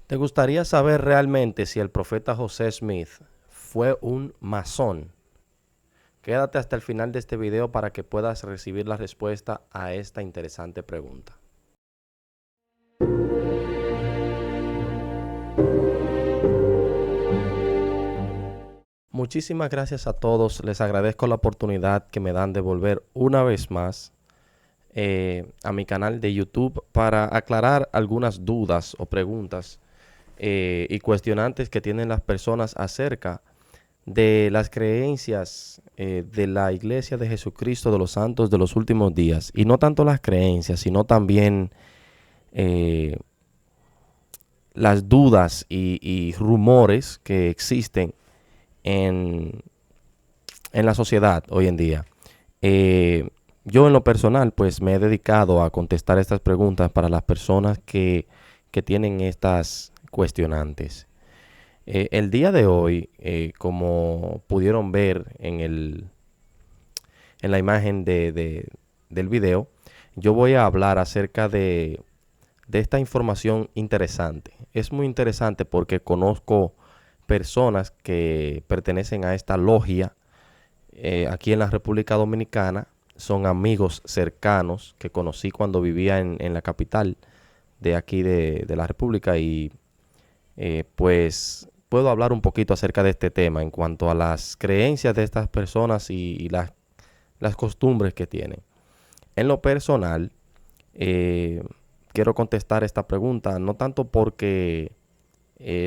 ¿Te gustaría saber realmente si el profeta José Smith fue un masón? Quédate hasta el final de este video para que puedas recibir la respuesta a esta interesante pregunta. Muchísimas gracias a todos. Les agradezco la oportunidad que me dan de volver una vez más a mi canal de YouTube para aclarar algunas dudas o preguntas y cuestionantes que tienen las personas acerca de las creencias de la Iglesia de Jesucristo de los Santos de los Últimos Días. Y no tanto las creencias, sino también eh, las dudas y rumores que existen en, en la sociedad hoy en día. Yo en lo personal, pues me he dedicado a contestar estas preguntas para las personas que tienen estas cuestionantes. El día de hoy, como pudieron ver en la imagen del video, yo voy a hablar acerca de esta información interesante. Es muy interesante porque conozco personas que pertenecen a esta logia aquí en la República Dominicana. Son amigos cercanos que conocí cuando vivía en la capital de aquí de la República y pues puedo hablar un poquito acerca de este tema en cuanto a las creencias de estas personas y las costumbres que tienen. En lo personal, eh, quiero contestar esta pregunta no tanto porque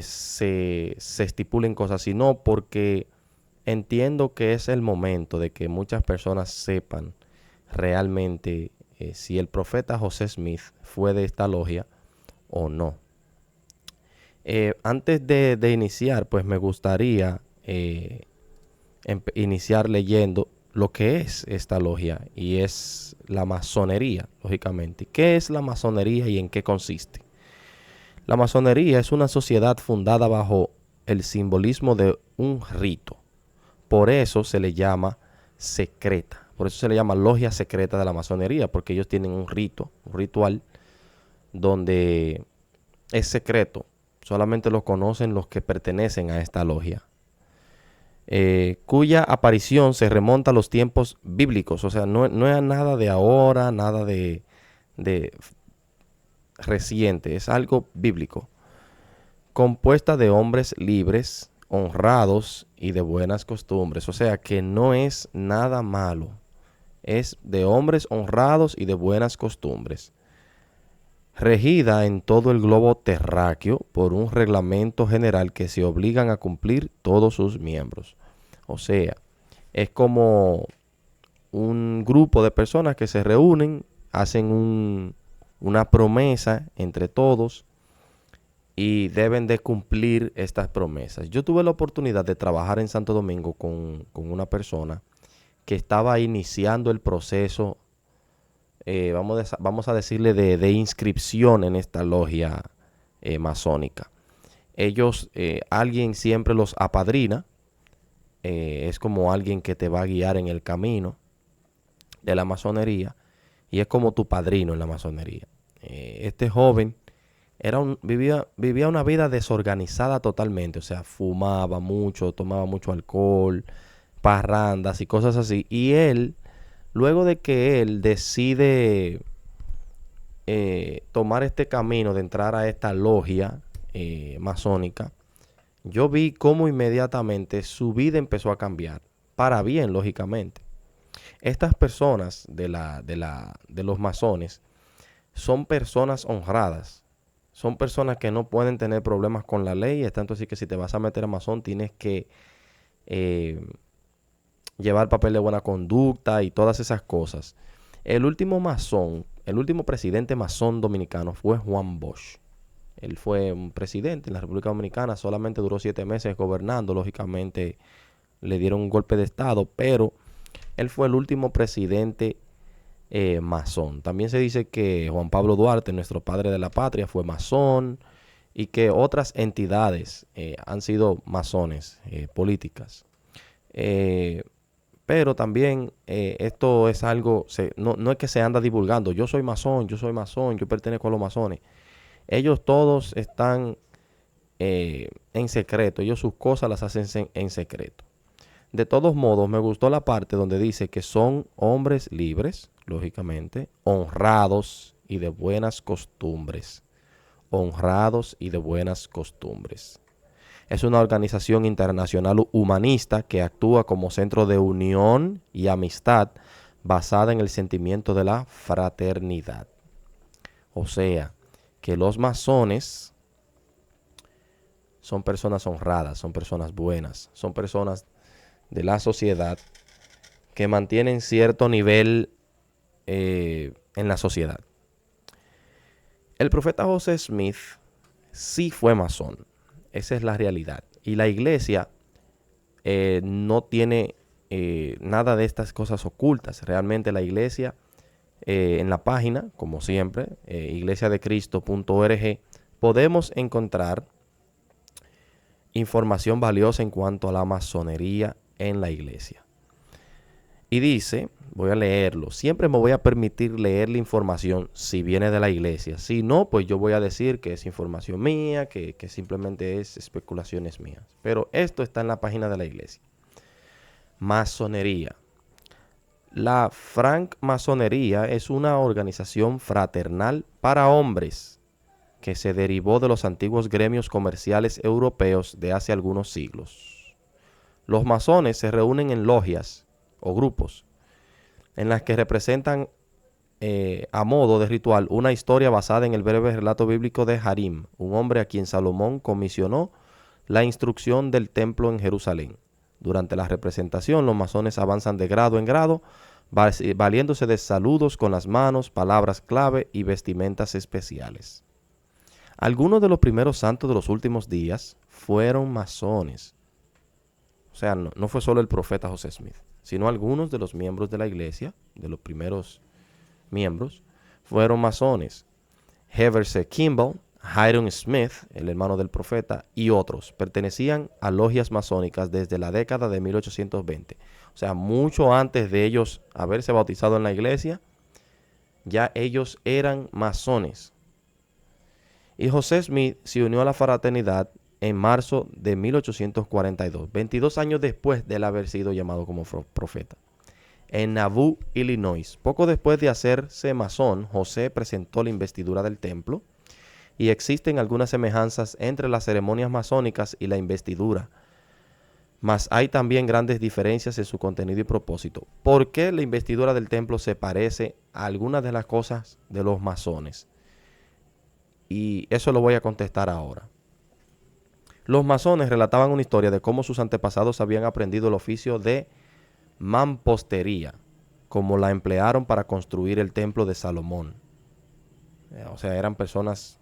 se estipulen cosas, sino porque entiendo que es el momento de que muchas personas sepan realmente si el profeta José Smith fue de esta logia o no. Antes de iniciar, pues me gustaría iniciar leyendo lo que es esta logia y es la masonería, lógicamente. ¿Qué es la masonería y en qué consiste? La masonería es una sociedad fundada bajo el simbolismo de un rito. Por eso se le llama secreta. Por eso se le llama logia secreta de la masonería, porque ellos tienen un rito, un ritual, donde es secreto. Solamente lo conocen los que pertenecen a esta logia. Cuya aparición se remonta a los tiempos bíblicos. O sea, no es nada de ahora, nada de reciente. Es algo bíblico. Compuesta de hombres libres, honrados y de buenas costumbres. O sea, que no es nada malo. Es de hombres honrados y de buenas costumbres. Regida en todo el globo terráqueo por un reglamento general que se obligan a cumplir todos sus miembros. O sea, es como un grupo de personas que se reúnen, hacen una promesa entre todos y deben de cumplir estas promesas. Yo tuve la oportunidad de trabajar en Santo Domingo con una persona que estaba iniciando el proceso, vamos a decirle, de inscripción en esta logia masónica. Ellos, alguien siempre los apadrina, es como alguien que te va a guiar en el camino de la masonería y es como tu padrino en la masonería. Este joven vivía una vida desorganizada totalmente, o sea, fumaba mucho, tomaba mucho alcohol, parrandas y cosas así. Y él, luego de que él decide tomar este camino de entrar a esta logia masónica, yo vi cómo inmediatamente su vida empezó a cambiar, para bien, lógicamente. Estas personas de los masones son personas honradas, son personas que no pueden tener problemas con la ley, es tanto así que si te vas a meter a masón tienes que eh, llevar papel de buena conducta y todas esas cosas. El último masón, el último presidente masón dominicano fue Juan Bosch. Él fue un presidente en la República Dominicana, solamente duró 7 meses gobernando, lógicamente le dieron un golpe de estado, pero él fue el último presidente masón. También se dice que Juan Pablo Duarte, nuestro padre de la patria, fue masón y que otras entidades han sido masones políticas. Eh, pero también esto es algo, no es que se anda divulgando, yo soy masón, yo pertenezco a los masones. Ellos todos están en secreto. Ellos sus cosas las hacen en secreto. De todos modos, me gustó la parte donde dice que son hombres libres, lógicamente, honrados y de buenas costumbres. Honrados y de buenas costumbres. Es una organización internacional humanista que actúa como centro de unión y amistad basada en el sentimiento de la fraternidad. O sea, que los masones son personas honradas, son personas buenas, son personas de la sociedad que mantienen cierto nivel en la sociedad. El profeta José Smith sí fue masón. Esa es la realidad. Y la iglesia no tiene nada de estas cosas ocultas. Realmente la iglesia, en la página, como siempre, iglesiadecristo.org, podemos encontrar información valiosa en cuanto a la masonería en la iglesia. Y dice, voy a leerlo, siempre me voy a permitir leer la información si viene de la iglesia. Si no, pues yo voy a decir que es información mía, que simplemente es especulaciones mías. Pero esto está en la página de la iglesia. Masonería. La francmasonería es una organización fraternal para hombres que se derivó de los antiguos gremios comerciales europeos de hace algunos siglos. Los masones se reúnen en logias o grupos en las que representan a modo de ritual una historia basada en el breve relato bíblico de Harim, un hombre a quien Salomón comisionó la instrucción del templo en Jerusalén. Durante la representación, los masones avanzan de grado en grado, valiéndose de saludos con las manos, palabras clave y vestimentas especiales. Algunos de los primeros santos de los últimos días fueron masones. O sea, no fue solo el profeta José Smith, sino algunos de los miembros de la iglesia, de los primeros miembros, fueron masones. Heber C. Kimball, Hiram Smith, el hermano del profeta, y otros pertenecían a logias masónicas desde la década de 1820. O sea, mucho antes de ellos haberse bautizado en la iglesia, ya ellos eran masones. Y José Smith se unió a la fraternidad en marzo de 1842, 22 años después de él haber sido llamado como profeta, en Nauvoo, Illinois. Poco después de hacerse masón, José presentó la investidura del templo y existen algunas semejanzas entre las ceremonias masónicas y la investidura, mas hay también grandes diferencias en su contenido y propósito. ¿Por qué la investidura del templo se parece a algunas de las cosas de los masones? Y eso lo voy a contestar ahora. Los masones relataban una historia de cómo sus antepasados habían aprendido el oficio de mampostería, como la emplearon para construir el templo de Salomón. O sea, eran personas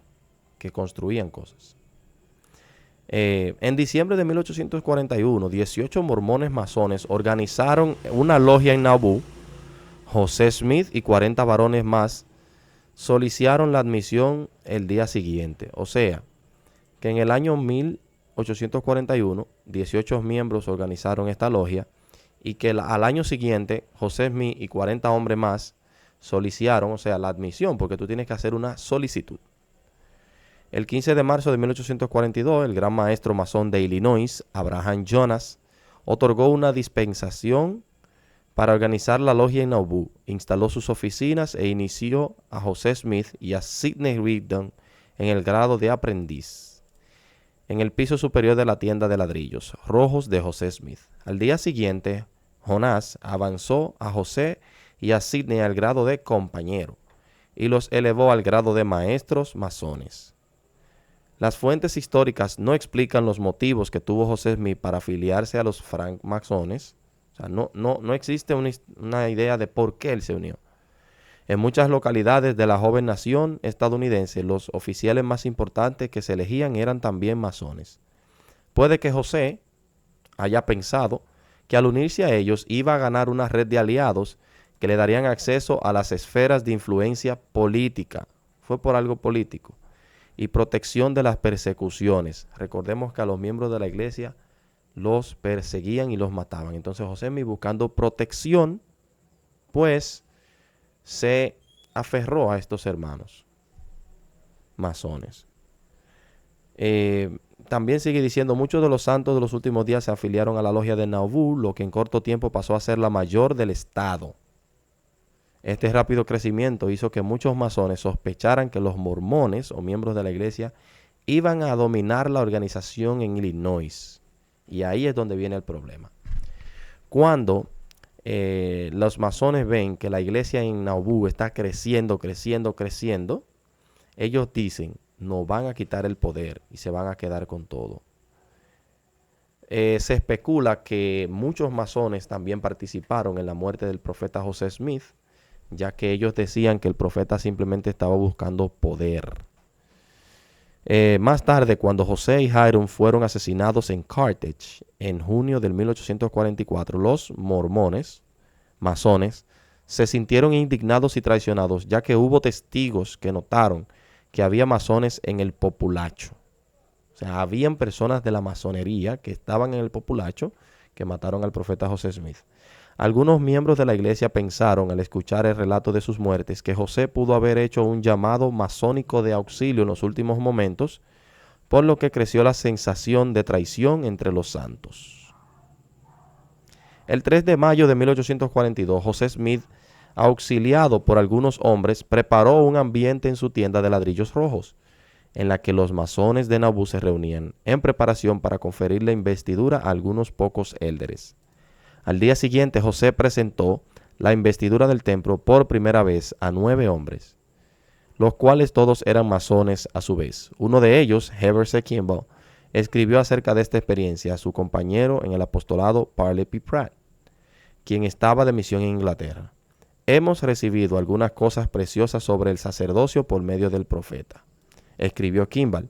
que construían cosas. En diciembre de 1841, 18 mormones masones organizaron una logia en Nauvoo. José Smith y 40 varones más solicitaron la admisión el día siguiente. O sea, que en el año 1841, 18 miembros organizaron esta logia y que al año siguiente, José Smith y 40 hombres más solicitaron, o sea, la admisión, porque tú tienes que hacer una solicitud. El 15 de marzo de 1842, el gran maestro masón de Illinois, Abraham Jonas, otorgó una dispensación para organizar la logia en Nauvoo, instaló sus oficinas e inició a José Smith y a Sidney Rigdon en el grado de aprendiz, en el piso superior de la tienda de ladrillos rojos de José Smith. Al día siguiente, Jonás avanzó a José y a Sidney al grado de compañero y los elevó al grado de maestros masones. Las fuentes históricas no explican los motivos que tuvo José Smith para afiliarse a los francmasones. O sea, no existe una idea de por qué él se unió. En muchas localidades de la joven nación estadounidense, los oficiales más importantes que se elegían eran también masones. Puede que José haya pensado que al unirse a ellos iba a ganar una red de aliados que le darían acceso a las esferas de influencia política. Fue por algo político. Y protección de las persecuciones. Recordemos que a los miembros de la iglesia los perseguían y los mataban. Entonces José Smith, buscando protección, pues se aferró a estos hermanos masones. también sigue diciendo, muchos de los santos de los últimos días se afiliaron a la logia de Nauvoo, lo que en corto tiempo pasó a ser la mayor del estado. Este rápido crecimiento hizo que muchos masones sospecharan que los mormones o miembros de la iglesia iban a dominar la organización en Illinois. Y ahí es donde viene el problema. Cuando los masones ven que la iglesia en Nauvoo está creciendo, ellos dicen, nos van a quitar el poder y se van a quedar con todo. Se especula que muchos masones también participaron en la muerte del profeta José Smith, ya que ellos decían que el profeta simplemente estaba buscando poder. Más tarde, cuando José y Hiram fueron asesinados en Carthage en junio del 1844, los mormones, masones, se sintieron indignados y traicionados, ya que hubo testigos que notaron que había masones en el populacho. O sea, habían personas de la masonería que estaban en el populacho que mataron al profeta José Smith. Algunos miembros de la iglesia pensaron, al escuchar el relato de sus muertes, que José pudo haber hecho un llamado masónico de auxilio en los últimos momentos, por lo que creció la sensación de traición entre los santos. El 3 de mayo de 1842, José Smith, auxiliado por algunos hombres, preparó un ambiente en su tienda de ladrillos rojos, en la que los masones de Nauvoo se reunían, en preparación para conferir la investidura a algunos pocos élderes. Al día siguiente, José presentó la investidura del templo por primera vez a 9 hombres, los cuales todos eran masones a su vez. Uno de ellos, Heber C. Kimball, escribió acerca de esta experiencia a su compañero en el apostolado Parley P. Pratt, quien estaba de misión en Inglaterra. Hemos recibido algunas cosas preciosas sobre el sacerdocio por medio del profeta, escribió Kimball,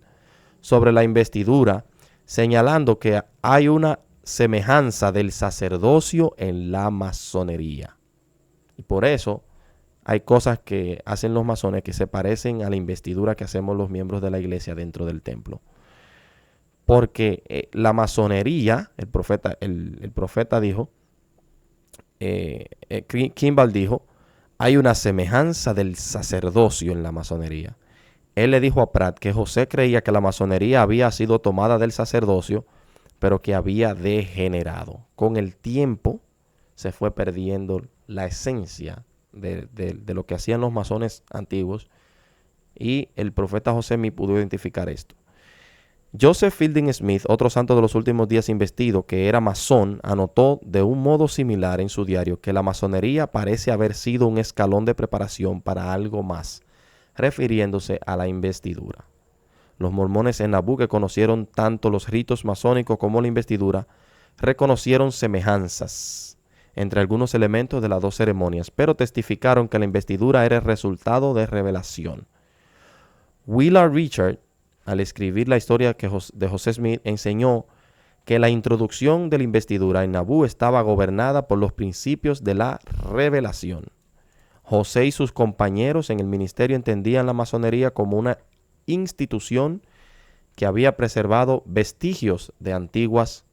sobre la investidura, señalando que hay una semejanza del sacerdocio en la masonería. Y por eso hay cosas que hacen los masones que se parecen a la investidura que hacemos los miembros de la iglesia dentro del templo. Porque la masonería, el profeta dijo, Kimball dijo, hay una semejanza del sacerdocio en la masonería. Él le dijo a Pratt que José creía que la masonería había sido tomada del sacerdocio, pero que había degenerado. Con el tiempo se fue perdiendo la esencia de lo que hacían los masones antiguos, y el profeta José Smith pudo identificar esto. Joseph Fielding Smith, otro santo de los últimos días investido, que era masón, anotó de un modo similar en su diario que la masonería parece haber sido un escalón de preparación para algo más, refiriéndose a la investidura. Los mormones en Nauvoo, que conocieron tanto los ritos masónicos como la investidura, reconocieron semejanzas entre algunos elementos de las dos ceremonias, pero testificaron que la investidura era el resultado de revelación. Willard Richard, al escribir la historia de José Smith, enseñó que la introducción de la investidura en Nauvoo estaba gobernada por los principios de la revelación. José y sus compañeros en el ministerio entendían la masonería como una institución que había preservado vestigios de antiguas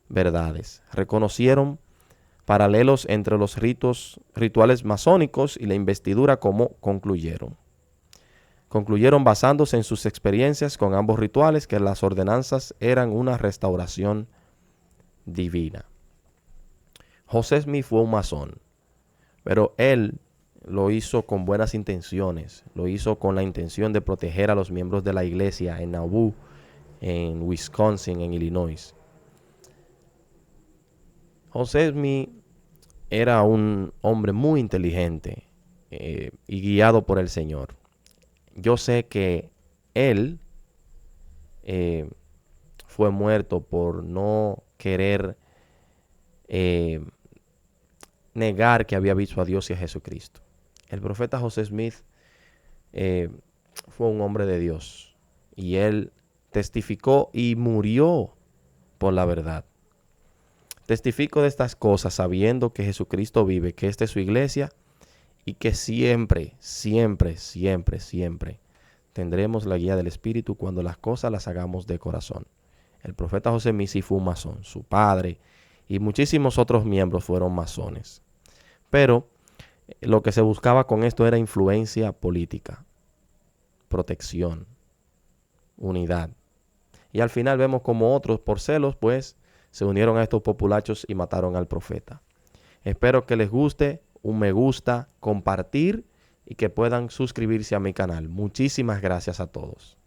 verdades. Reconocieron paralelos entre los rituales masónicos y la investidura, como concluyeron. Concluyeron basándose en sus experiencias con ambos rituales que las ordenanzas eran una restauración divina. José Smith fue un masón, pero él lo hizo con buenas intenciones. Lo hizo con la intención de proteger a los miembros de la iglesia en Nauvoo, en Wisconsin, en Illinois. José Smith era un hombre muy inteligente y guiado por el Señor. Yo sé que él fue muerto por no querer negar que había visto a Dios y a Jesucristo. El profeta José Smith fue un hombre de Dios y él testificó y murió por la verdad. Testifico de estas cosas sabiendo que Jesucristo vive, que esta es su iglesia y que siempre, siempre, siempre, siempre tendremos la guía del Espíritu cuando las cosas las hagamos de corazón. El profeta José Smith sí fue un masón, su padre y muchísimos otros miembros fueron masones. Pero lo que se buscaba con esto era influencia política, protección, unidad. Y al final vemos como otros, por celos, pues, se unieron a estos populachos y mataron al profeta. Espero que les guste, un me gusta, compartir y que puedan suscribirse a mi canal. Muchísimas gracias a todos.